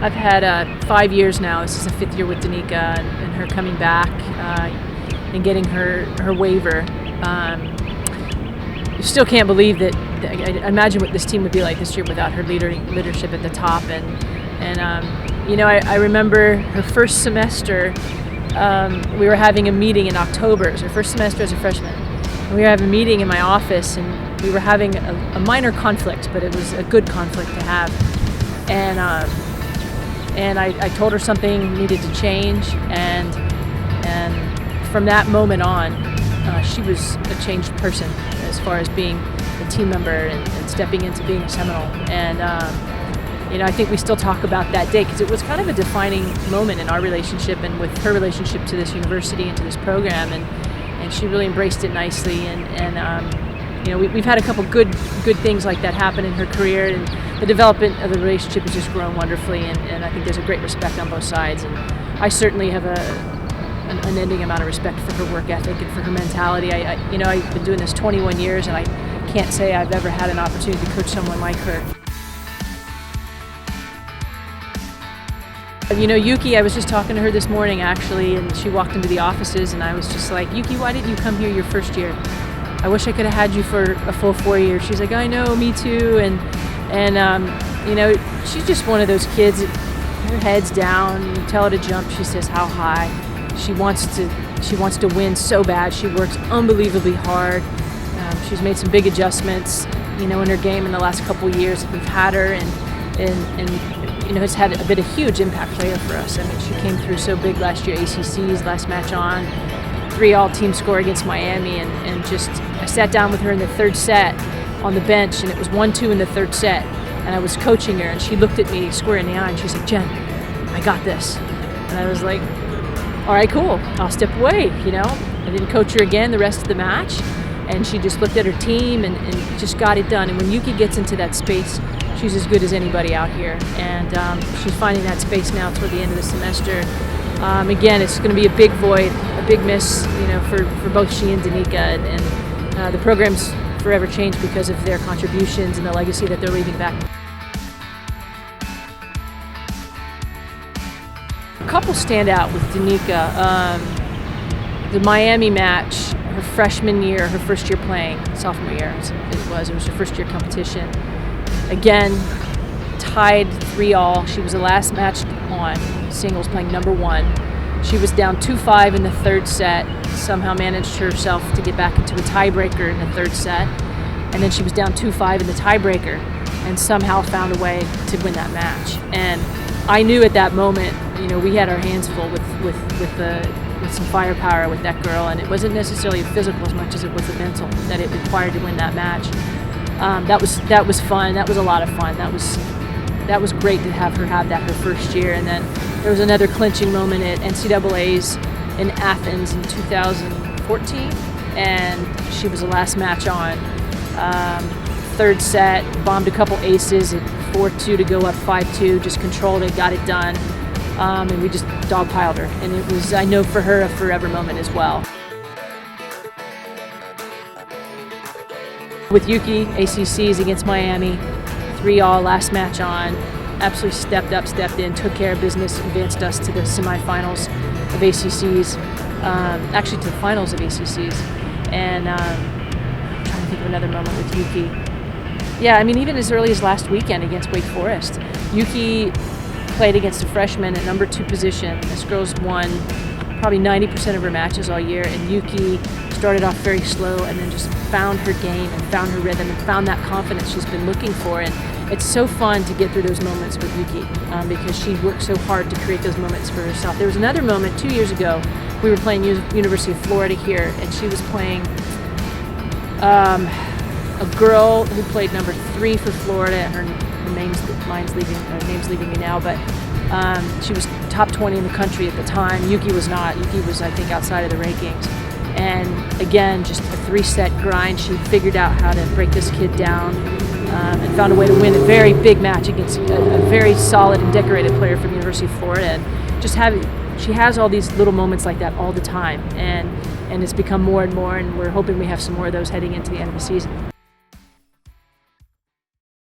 I've had 5 years now. This is the 5th year with Danica, and her coming back and getting her waiver. You still can't believe that. I imagine what this team would be like this year without her leadership at the top. I remember her first semester. We were having a meeting in October. It was her first semester as a freshman. And we were having a meeting in my office, and we were having a minor conflict, but it was a good conflict to have. And I told her something needed to change, and from that moment on, she was a changed person as far as being a team member and stepping into being a Seminole. And I think we still talk about that day because it was kind of a defining moment in our relationship and with her relationship to this university and to this program, and she really embraced it nicely. We've had a couple good things like that happen in her career, and the development of the relationship has just grown wonderfully, and I think there's a great respect on both sides. And I certainly have an unending amount of respect for her work ethic and for her mentality. I've been doing this 21 years, and I can't say I've ever had an opportunity to coach someone like her. Yuki, I was just talking to her this morning actually, and she walked into the offices, and I was just like, Yuki, why didn't you come here your first year? I wish I could have had you for a full 4 years. She's like, I know, me too. And she's just one of those kids. Her head's down. You tell her to jump, she says how high. She wants to win so bad. She works unbelievably hard. She's made some big adjustments, in her game in the last couple of years that we've had her, and has had been a huge impact player for us. I mean, she came through so big last year, ACC's last match on. 3 all-team score against Miami, and just I sat down with her in the third set on the bench, and it was 1-2 in the third set, and I was coaching her, and she looked at me square in the eye, and she's like, Jen, I got this. And I was like, all right, cool, I'll step away. I didn't coach her again the rest of the match, and she just looked at her team and just got it done. And when Yuki gets into that space, she's as good as anybody out here, and she's finding that space now toward the end of the semester. Again, it's going to be a big void, a big miss, for both she and Danica, and the program's forever changed because of their contributions and the legacy that they're leaving back. A couple stand out with Danica. The Miami match, her freshman year, her first year playing, sophomore year, it was her first year competition. Again, tied 3-all. She was the last match on singles, playing number 1. She was down 2-5 in the third set, somehow managed herself to get back into a tiebreaker in the third set, and then she was down 2-5 in the tiebreaker and somehow found a way to win that match. And I knew at that moment, we had our hands full with some firepower with that girl, and it wasn't necessarily physical as much as it was the mental that it required to win that match. That was fun. That was a lot of fun. That was great to have her have that her first year. And then there was another clinching moment at NCAA's in Athens in 2014, and she was the last match on. Third set, bombed a couple aces at 4-2 to go up 5-2, just controlled it, got it done, and we just dogpiled her. And it was, I know for her, a forever moment as well. With Yuki, ACC's against Miami, 3-all, last match on, absolutely stepped up, stepped in, took care of business, advanced us to the semifinals of ACC's, actually to the finals of ACC's. And I'm trying to think of another moment with Yuki. Yeah, I mean, even as early as last weekend against Wake Forest, Yuki played against a freshman at number 2 position. This girl's won probably 90% of her matches all year, and Yuki started off very slow and then just found her game and found her rhythm and found that confidence she's been looking for. And it's so fun to get through those moments with Yuki because she worked so hard to create those moments for herself. There was another moment 2 years ago. We were playing University of Florida here, and she was playing a girl who played number 3 for Florida, and her name's leaving me now, but she was top 20 in the country at the time. Yuki was not. Yuki was, I think, outside of the rankings. And again, just a 3-set grind. She figured out how to break this kid down and found a way to win a very big match against a very solid and decorated player from the University of Florida. And just she has all these little moments like that all the time, and it's become more and more, and we're hoping we have some more of those heading into the end of the season.